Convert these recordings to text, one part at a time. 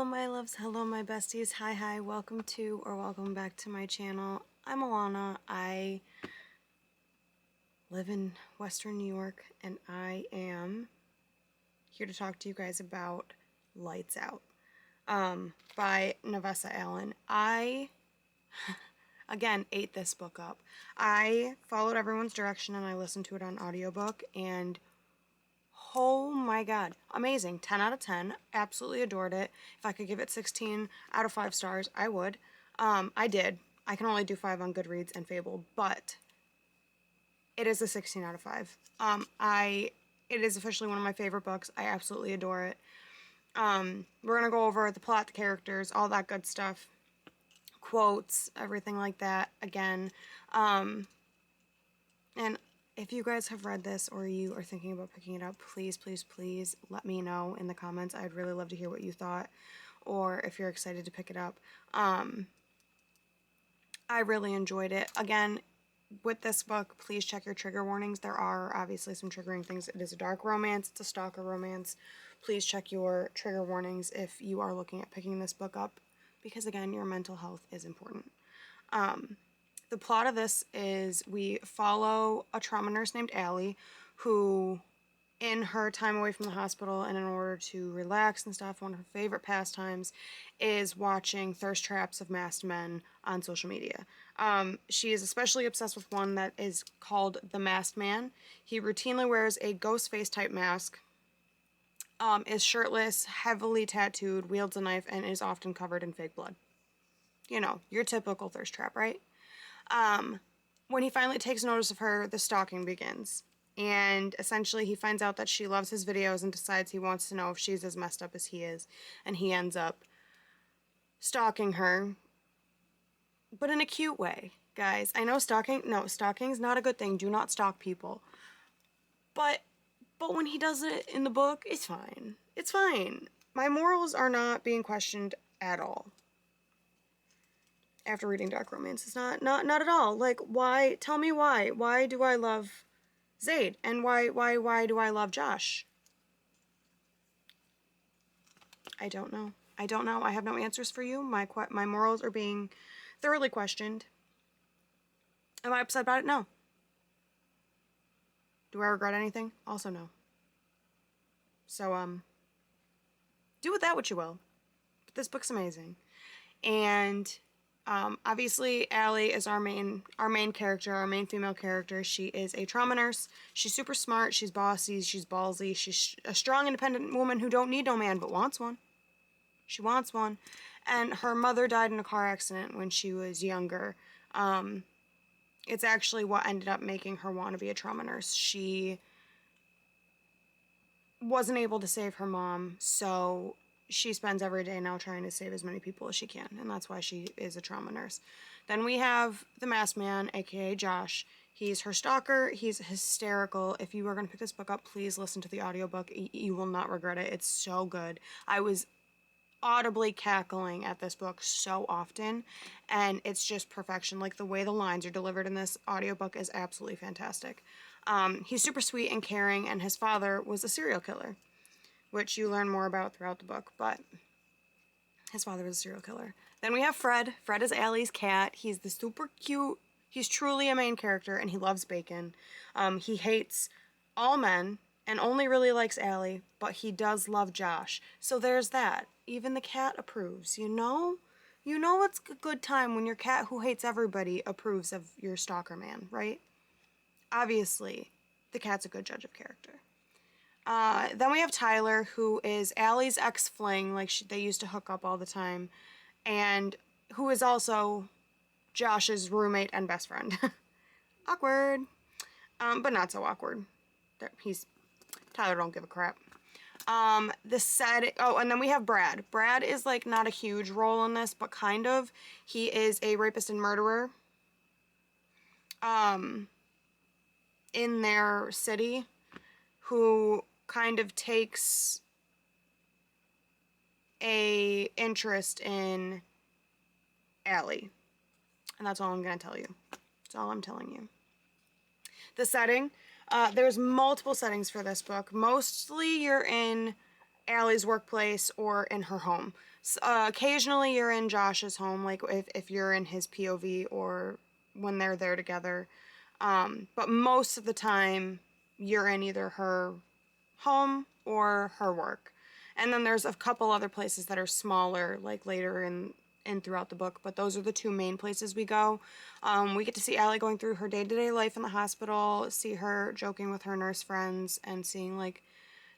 Hello my loves, hello my besties, hi, welcome to or welcome back to my channel. I'm Alanna. I live in Western New York and I am here to talk to you guys about Lights Out by Nevessa Allen. I, again, ate this book up. I followed everyone's direction and I listened to it on audiobook, and oh my god, amazing. 10 out of 10. Absolutely adored it. If I could give it 16 out of 5 stars, I would. I did. I can only do 5 on Goodreads and Fable, but it is a 16 out of 5. It is officially one of my favorite books. I absolutely adore it. We're going to go over the plot, the characters, all that good stuff. Quotes, everything like that again. And if you guys have read this or you are thinking about picking it up, please, please, please let me know in the comments. I'd really love to hear what you thought, or if you're excited to pick it up. I really enjoyed it. Again, with this book, please check your trigger warnings. There are obviously some triggering things. It is a dark romance. It's a stalker romance. Please check your trigger warnings if you are looking at picking this book up, because again, your mental health is important. The plot of this is we follow a trauma nurse named Allie, who, in her time away from the hospital and in order to relax and stuff, one of her favorite pastimes is watching thirst traps of masked men on social media. She is especially obsessed with one that is called the Masked Man. He routinely wears a ghost face type mask, is shirtless, heavily tattooed, wields a knife, and is often covered in fake blood. You know, your typical thirst trap, right? When he finally takes notice of her, the stalking begins. And essentially he finds out that she loves his videos and decides he wants to know if she's as messed up as he is. And he ends up stalking her. But in a cute way, guys. I know stalking's not a good thing. Do not stalk people. But when he does it in the book, it's fine. It's fine. My morals are not being questioned at all. After reading dark romance, it's not at all. Like, why? Tell me why. Why do I love Zaid? And why do I love Josh? I don't know. I don't know. I have no answers for you. My morals are being thoroughly questioned. Am I upset about it? No. Do I regret anything? Also no. So, do with that what you will. But this book's amazing. And obviously, Allie is our main character, our main female character. She is a trauma nurse. She's super smart. She's bossy. She's ballsy. She's a strong, independent woman who don't need no man but wants one. She wants one. And her mother died in a car accident when she was younger. It's actually what ended up making her want to be a trauma nurse. She wasn't able to save her mom, so she spends every day now trying to save as many people as she can, and that's why she is a trauma nurse. Then we have the Masked Man, aka Josh. He's her stalker. He's hysterical. If you are going to pick this book up, please listen to the audiobook. You will not regret it. It's so good. I was audibly cackling at this book so often, and it's just perfection. Like, the way the lines are delivered in this audiobook is absolutely fantastic. He's super sweet and caring, and his father was a serial killer, which you learn more about throughout the book, but his father was a serial killer. Then we have Fred. Fred is Allie's cat. He's the super cute, he's truly a main character, and he loves bacon. He hates all men and only really likes Allie, but he does love Josh. So there's that. Even the cat approves, you know? You know it's a good time when your cat who hates everybody approves of your stalker man, right? Obviously, the cat's a good judge of character. Then we have Tyler, who is Allie's ex-fling, like they used to hook up all the time, and who is also Josh's roommate and best friend. Awkward. But not so awkward. Tyler don't give a crap. And then we have Brad. Brad is like not a huge role in this, but kind of. He is a rapist and murderer. In their city, who kind of takes a interest in Allie. And that's all I'm going to tell you. That's all I'm telling you. The setting, there's multiple settings for this book. Mostly you're in Allie's workplace or in her home. Occasionally you're in Josh's home, like if you're in his POV or when they're there together. But most of the time you're in either her home or her work. And then there's a couple other places that are smaller, like later in throughout the book, but those are the two main places we go. We get to see Allie going through her day-to-day life in the hospital, see her joking with her nurse friends, and seeing like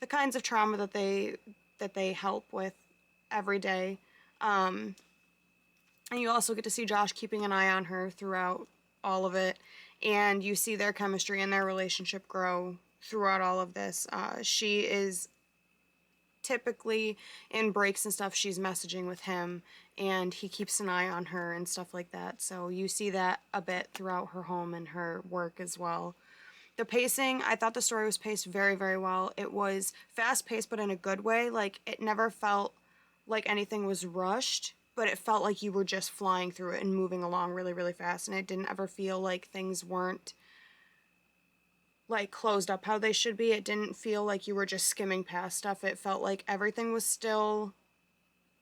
the kinds of trauma that they help with every day. And you also get to see Josh keeping an eye on her throughout all of it, and you see their chemistry and their relationship grow throughout all of this. She is typically in breaks and stuff, she's messaging with him, and he keeps an eye on her and stuff like that. So you see that a bit throughout her home and her work as well. The pacing, I thought the story was paced very, very well. It was fast paced, but in a good way. Like, it never felt like anything was rushed, but it felt like you were just flying through it and moving along really, really fast. And it didn't ever feel like things weren't like closed up how they should be. It didn't feel like you were just skimming past stuff. It felt like everything was still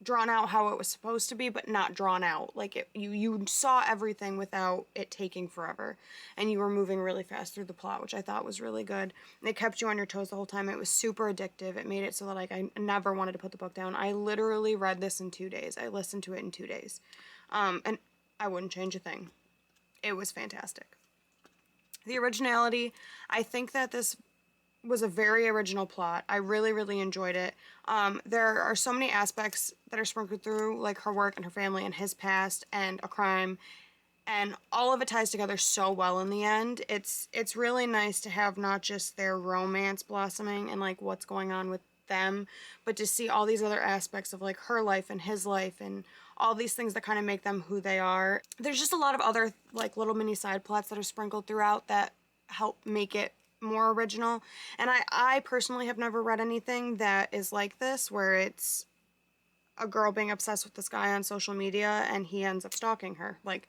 drawn out how it was supposed to be, but not drawn out. Like you saw everything without it taking forever, and you were moving really fast through the plot, which I thought was really good. And it kept you on your toes the whole time. It was super addictive. It made it so that like I never wanted to put the book down. I literally read this in 2 days. I listened to it in 2 days, and I wouldn't change a thing. It was fantastic. The originality, I think that this was a very original plot. I really, really enjoyed it. There are so many aspects that are sprinkled through, like her work and her family and his past and a crime, and all of it ties together so well in the end. It's really nice to have not just their romance blossoming and like what's going on with them, but to see all these other aspects of like her life and his life and all these things that kind of make them who they are. There's just a lot of other like little mini side plots that are sprinkled throughout that help make it more original. And I personally have never read anything that is like this, where it's a girl being obsessed with this guy on social media and he ends up stalking her. Like,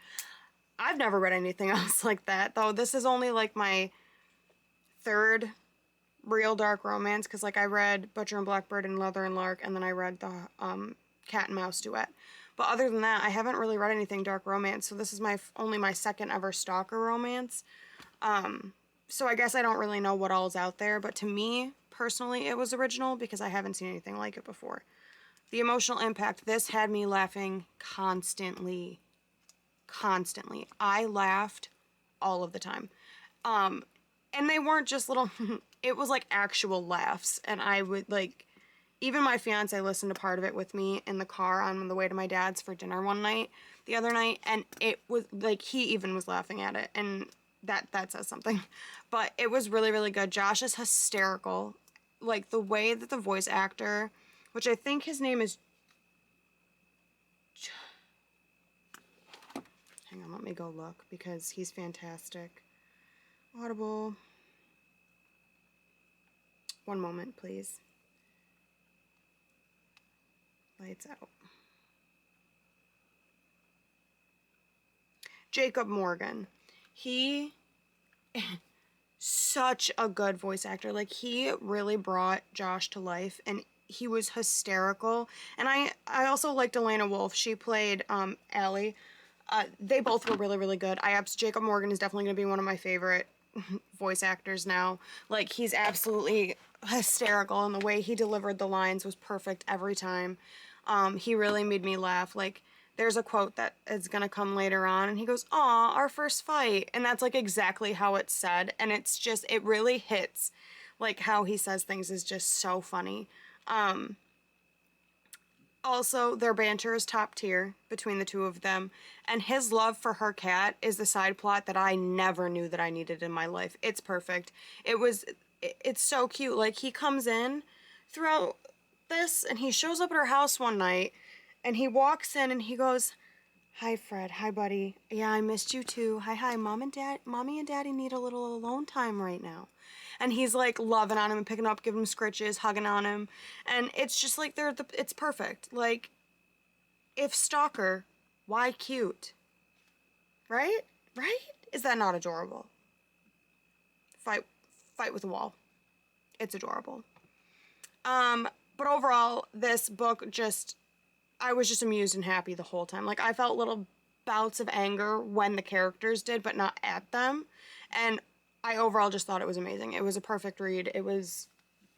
I've never read anything else like that, though this is only like my third real dark romance, because like I read Butcher and Blackbird and Leather and Lark, and then I read the Cat and Mouse duet. But other than that, I haven't really read anything dark romance, so this is only my second ever stalker romance. So I guess I don't really know what all is out there, but to me, personally, it was original because I haven't seen anything like it before. The emotional impact, this had me laughing constantly. Constantly. I laughed all of the time. And they weren't just little, it was like actual laughs. And I would like, even my fiance listened to part of it with me in the car on the way to my dad's for dinner the other night, and it was like, he even was laughing at it. And that says something. But it was really, really good. Josh is hysterical. Like, the way that the voice actor, which I think his name is... Hang on, let me go look, because he's fantastic. Audible. One moment, please. Lights out. Jacob Morgan. He... such a good voice actor. Like, he really brought Josh to life, and he was hysterical. And I also liked Alanna Wolf. She played Allie. They both were really, really good. Jacob Morgan is definitely going to be one of my favorite voice actors now. Like, he's absolutely hysterical, and the way he delivered the lines was perfect every time. He really made me laugh. Like, there's a quote that is going to come later on, and he goes, "Aw, our first fight." And that's like exactly how it's said, and it's just, it really hits. Like, how he says things is just so funny. Also, their banter is top tier between the two of them, and his love for her cat is the side plot that I never knew that I needed in my life. It's perfect. It's so cute. Like, he comes in throughout this, and he shows up at her house one night, and he walks in, and he goes, "Hi, Fred. Hi, buddy. Yeah, I missed you too. Hi. Mommy and Daddy need a little alone time right now." And he's like loving on him and picking up, giving him scritches, hugging on him. And it's just like it's perfect. Like, if stalker, why cute? Right? Right? Is that not adorable? Fight with a wall. It's adorable. But overall, this book just, I was just amused and happy the whole time. Like, I felt little bouts of anger when the characters did, but not at them. And I overall just thought it was amazing. It was a perfect read. It was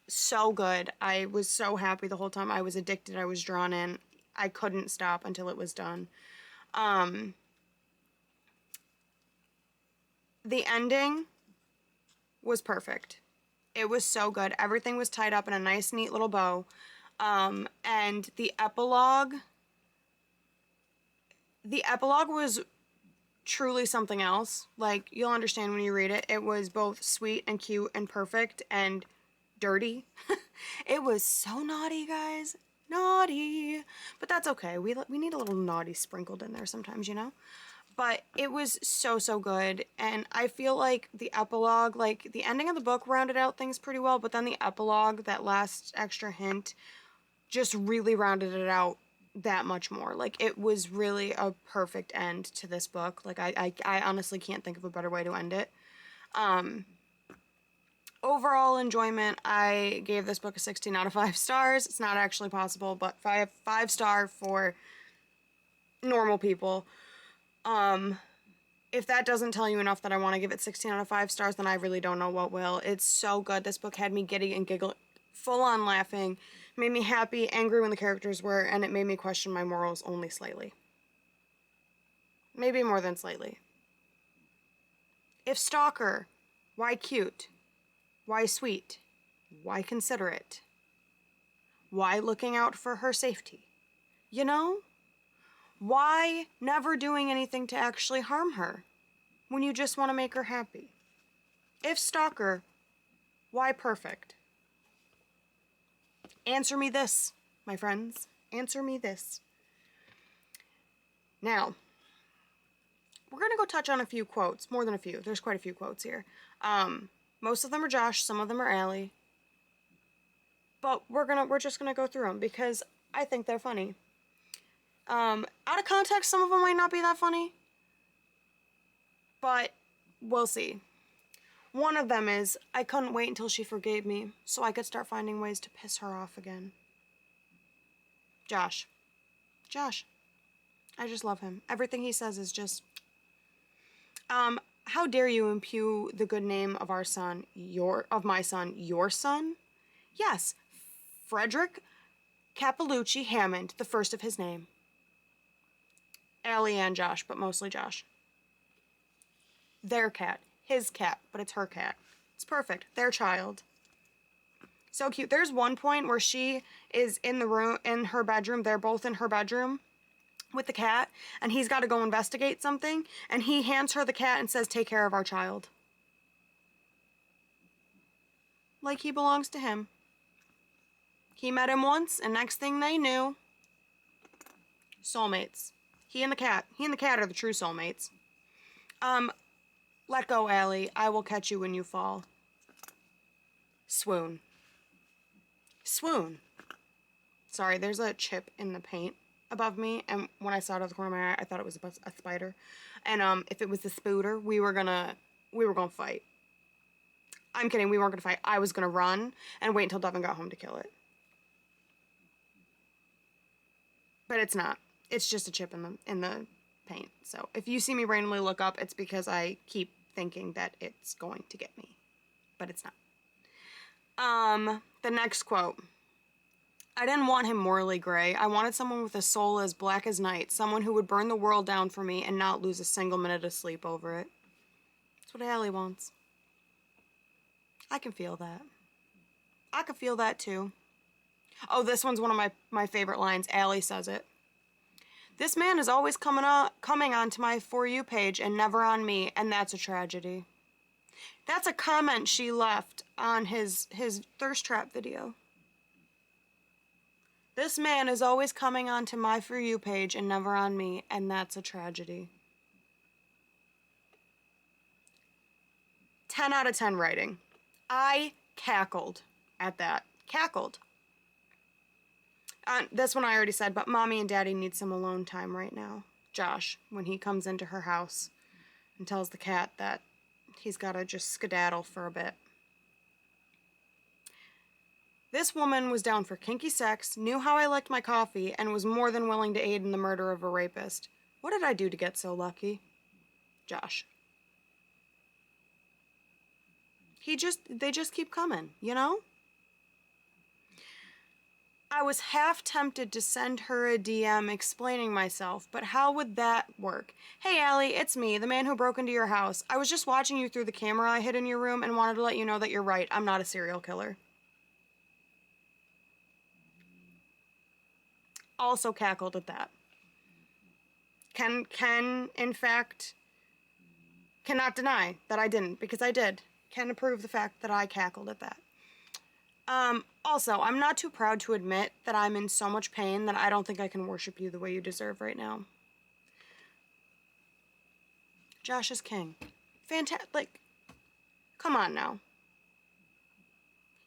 so good. I was so happy the whole time. I was addicted. I was drawn in. I couldn't stop until it was done. The ending was perfect. It was so good. Everything was tied up in a nice, neat little bow. And the epilogue was truly something else. Like, you'll understand when you read it. It was both sweet and cute and perfect and dirty. It was so naughty, guys. Naughty. But that's okay. We need a little naughty sprinkled in there sometimes, you know? But it was so, so good. And I feel like the epilogue, like the ending of the book rounded out things pretty well, but then the epilogue, that last extra hint, just really rounded it out that much more. Like, it was really a perfect end to this book. Like, I honestly can't think of a better way to end it. Overall enjoyment, I gave this book a 16 out of 5 stars. It's not actually possible, but 5-star for normal people. If that doesn't tell you enough that I want to give it 16 out of 5 stars, then I really don't know what will. It's so good. This book had me giddy and giggling, full on laughing, made me happy, angry when the characters were, and it made me question my morals only slightly. Maybe more than slightly. If stalker, why cute? Why sweet? Why considerate? Why looking out for her safety? You know? Why never doing anything to actually harm her when you just want to make her happy? If stalker, why perfect? Answer me this, my friends. Answer me this. Now, we're going to go touch on a few quotes. More than a few. There's quite a few quotes here. Most of them are Josh. Some of them are Allie. But we're just going to go through them because I think they're funny. Out of context, some of them might not be that funny. But we'll see. One of them is, I couldn't wait until she forgave me so I could start finding ways to piss her off again. Josh. I just love him. Everything he says is just... how dare you impugn the good name of our son, of my son, your son? Yes, Frederick Capelucci Hammond, the first of his name. Allie and Josh, but mostly Josh. Their cat. His cat, but it's her cat. It's perfect. Their child. So cute. There's one point where she is in the room, in her bedroom. They're both in her bedroom with the cat, and he's got to go investigate something, and he hands her the cat and says, take care of our child. Like he belongs to him. He met him once, and next thing they knew, soulmates. He and the cat are the true soulmates. Let go, Allie. I will catch you when you fall. Swoon. Sorry, there's a chip in the paint above me, and when I saw it out of the corner of my eye, I thought it was a spider. And if it was the spooter, we were gonna fight. I'm kidding, we weren't gonna fight. I was gonna run and wait until Devin got home to kill it. But it's not. It's just a chip in the paint. So if you see me randomly look up, it's because I keep thinking that it's going to get me. But it's not. The next quote. I didn't want him morally gray. I wanted someone with a soul as black as night. Someone who would burn the world down for me and not lose a single minute of sleep over it. That's what Allie wants. I can feel that. I can feel that too. Oh, this one's one of my favorite lines. Allie says it. This man is always coming onto my For You page and never on me, and that's a tragedy. That's a comment she left on his thirst trap video. This man is always coming onto my For You page and never on me, and that's a tragedy. 10 out of 10 writing. I cackled at that. Cackled. This one I already said, but Mommy and Daddy need some alone time right now. Josh, when he comes into her house and tells the cat that he's got to just skedaddle for a bit. This woman was down for kinky sex, knew how I liked my coffee, and was more than willing to aid in the murder of a rapist. What did I do to get so lucky? Josh. They just keep coming, you know? I was half tempted to send her a DM explaining myself, but how would that work? Hey, Allie, it's me, the man who broke into your house. I was just watching you through the camera I hid in your room and wanted to let you know that you're right. I'm not a serial killer. Also cackled at that. In fact, cannot deny that I didn't, because I did. Can approve the fact that I cackled at that. Also, I'm not too proud to admit that I'm in so much pain that I don't think I can worship you the way you deserve right now. Josh is king. Fantastic. Like, come on now.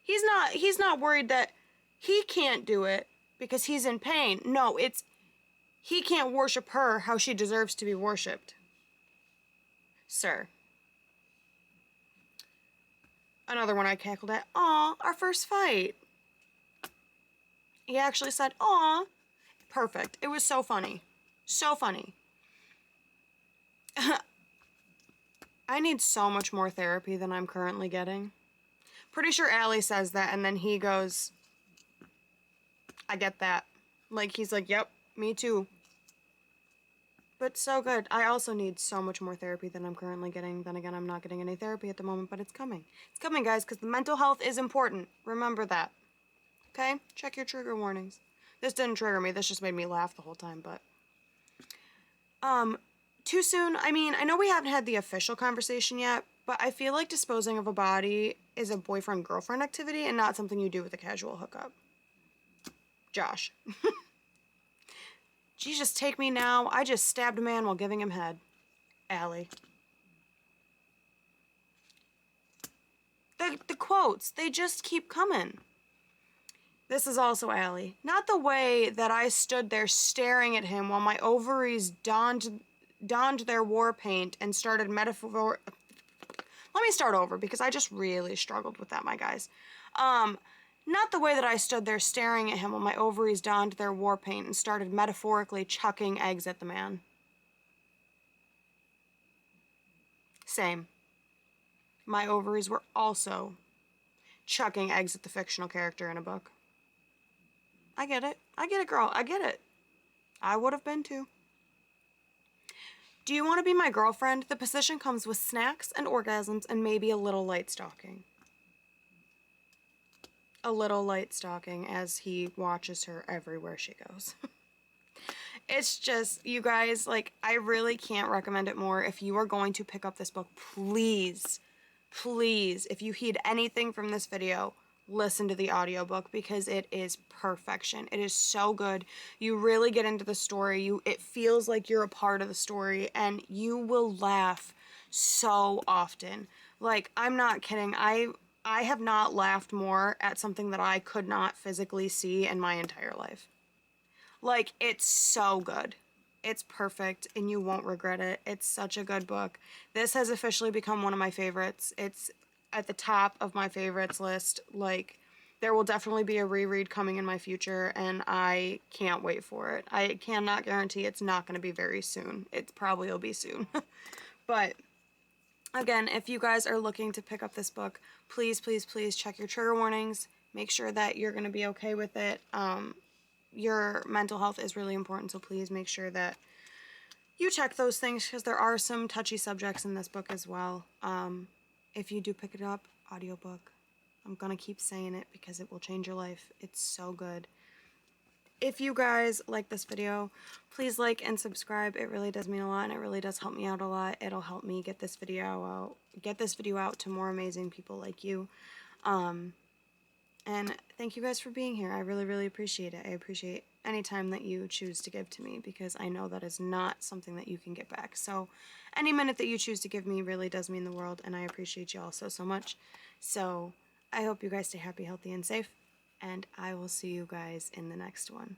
He's not worried that he can't do it because he's in pain. No, it's he can't worship her how she deserves to be worshipped. Sir. Another one I cackled at. Aw, our first fight. He actually said, aw. Perfect. It was so funny. So funny. I need so much more therapy than I'm currently getting. Pretty sure Allie says that, and then he goes, I get that. Like, he's like, yep, me too. But so good. I also need so much more therapy than I'm currently getting. Then again, I'm not getting any therapy at the moment, but it's coming. It's coming, guys, because the mental health is important. Remember that. Okay? Check your trigger warnings. This didn't trigger me. This just made me laugh the whole time, but... Too soon? I mean, I know we haven't had the official conversation yet, but I feel like disposing of a body is a boyfriend-girlfriend activity and not something you do with a casual hookup. Josh. Jesus, take me now. I just stabbed a man while giving him head. Allie. The quotes, they just keep coming. This is also Allie. Not the way that I stood there staring at him while my ovaries donned their war paint and started metaphor... Let me start over because I just really struggled with that, my guys. Not the way that I stood there staring at him while my ovaries donned their war paint and started metaphorically chucking eggs at the man. Same. My ovaries were also chucking eggs at the fictional character in a book. I get it. I get it, girl. I get it. I would have been too. Do you want to be my girlfriend? The position comes with snacks and orgasms and maybe a little light stalking. A little light stalking as he watches her everywhere she goes. It's just, you guys, like, I really can't recommend it more. If you are going to pick up this book, please, please, if you heed anything from this video, listen to the audiobook because it is perfection. It is so good. You really get into the story. It feels like you're a part of the story, and you will laugh so often. Like, I'm not kidding. I have not laughed more at something that I could not physically see in my entire life. Like, it's so good. It's perfect, and you won't regret it. It's such a good book. This has officially become one of my favorites. It's at the top of my favorites list. Like, there will definitely be a reread coming in my future, and I can't wait for it. I cannot guarantee it's not going to be very soon. It probably will be soon. But... again, if you guys are looking to pick up this book, please, please, please check your trigger warnings. Make sure that you're going to be okay with it. Your mental health is really important, so please make sure that you check those things because there are some touchy subjects in this book as well. If you do pick it up, audiobook. I'm going to keep saying it because it will change your life. It's so good. If you guys like this video, please like and subscribe. It really does mean a lot, and it really does help me out a lot. It'll help me get this video out to more amazing people like you. And thank you guys for being here. I really, really appreciate it. I appreciate any time that you choose to give to me because I know that is not something that you can get back. So any minute that you choose to give me really does mean the world, and I appreciate you all so, so much. So I hope you guys stay happy, healthy, and safe. And I will see you guys in the next one.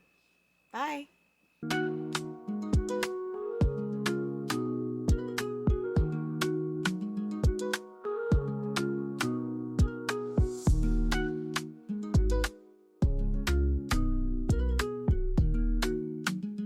Bye!